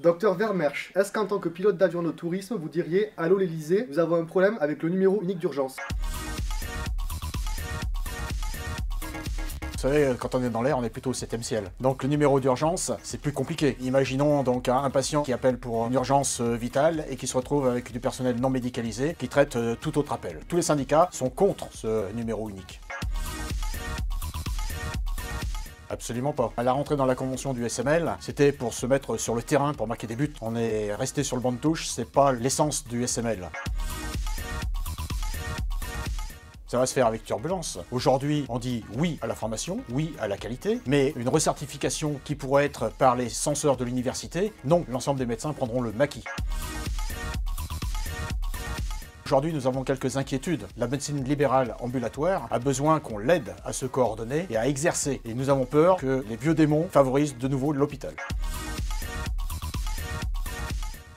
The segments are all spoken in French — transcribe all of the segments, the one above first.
Docteur Vermersch, est-ce qu'en tant que pilote d'avion de tourisme, vous diriez « Allô l'Elysée, nous avons un problème avec le numéro unique d'urgence ». Vous savez, quand on est dans l'air, on est plutôt au 7e ciel. Donc le numéro d'urgence, c'est plus compliqué. Imaginons donc un patient qui appelle pour une urgence vitale et qui se retrouve avec du personnel non médicalisé qui traite tout autre appel. Tous les syndicats sont contre ce numéro unique. Absolument pas. À la rentrée dans la convention du SML, c'était pour se mettre sur le terrain pour marquer des buts. On est resté sur le banc de touche, c'est pas l'essence du SML. Ça va se faire avec turbulence. Aujourd'hui, on dit oui à la formation, oui à la qualité, mais une recertification qui pourrait être par les censeurs de l'université, non, l'ensemble des médecins prendront le maquis. Aujourd'hui, nous avons quelques inquiétudes. La médecine libérale ambulatoire a besoin qu'on l'aide à se coordonner et à exercer. Et nous avons peur que les vieux démons favorisent de nouveau l'hôpital.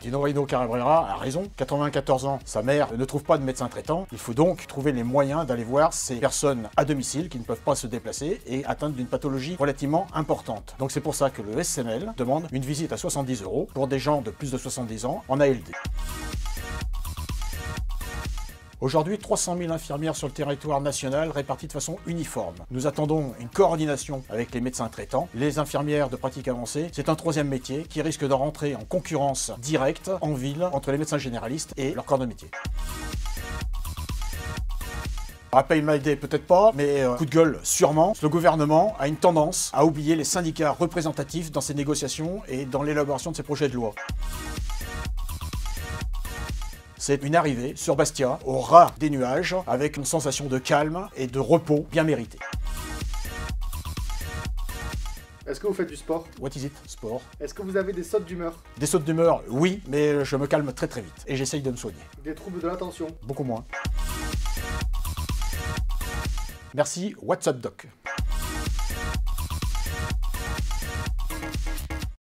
Dino Rino Cabrera a raison, 94 ans, sa mère ne trouve pas de médecin traitant, il faut donc trouver les moyens d'aller voir ces personnes à domicile qui ne peuvent pas se déplacer et atteintes d'une pathologie relativement importante. Donc c'est pour ça que le SML demande une visite à 70 € pour des gens de plus de 70 ans en ALD. Aujourd'hui, 300 000 infirmières sur le territoire national réparties de façon uniforme. Nous attendons une coordination avec les médecins traitants. Les infirmières de pratique avancée, c'est un troisième métier qui risque de rentrer en concurrence directe en ville entre les médecins généralistes et leur corps de métier. Rappel Maïdé, peut-être pas, mais coup de gueule, sûrement. Le gouvernement a une tendance à oublier les syndicats représentatifs dans ses négociations et dans l'élaboration de ses projets de loi. C'est une arrivée sur Bastia, au ras des nuages, avec une sensation de calme et de repos bien méritée. Est-ce que vous faites du sport? What is it, sport? Est-ce que vous avez des sautes d'humeur? Des sautes d'humeur, oui, mais je me calme très très vite et j'essaye de me soigner. Des troubles de l'attention? Beaucoup moins. Merci, What's up Doc?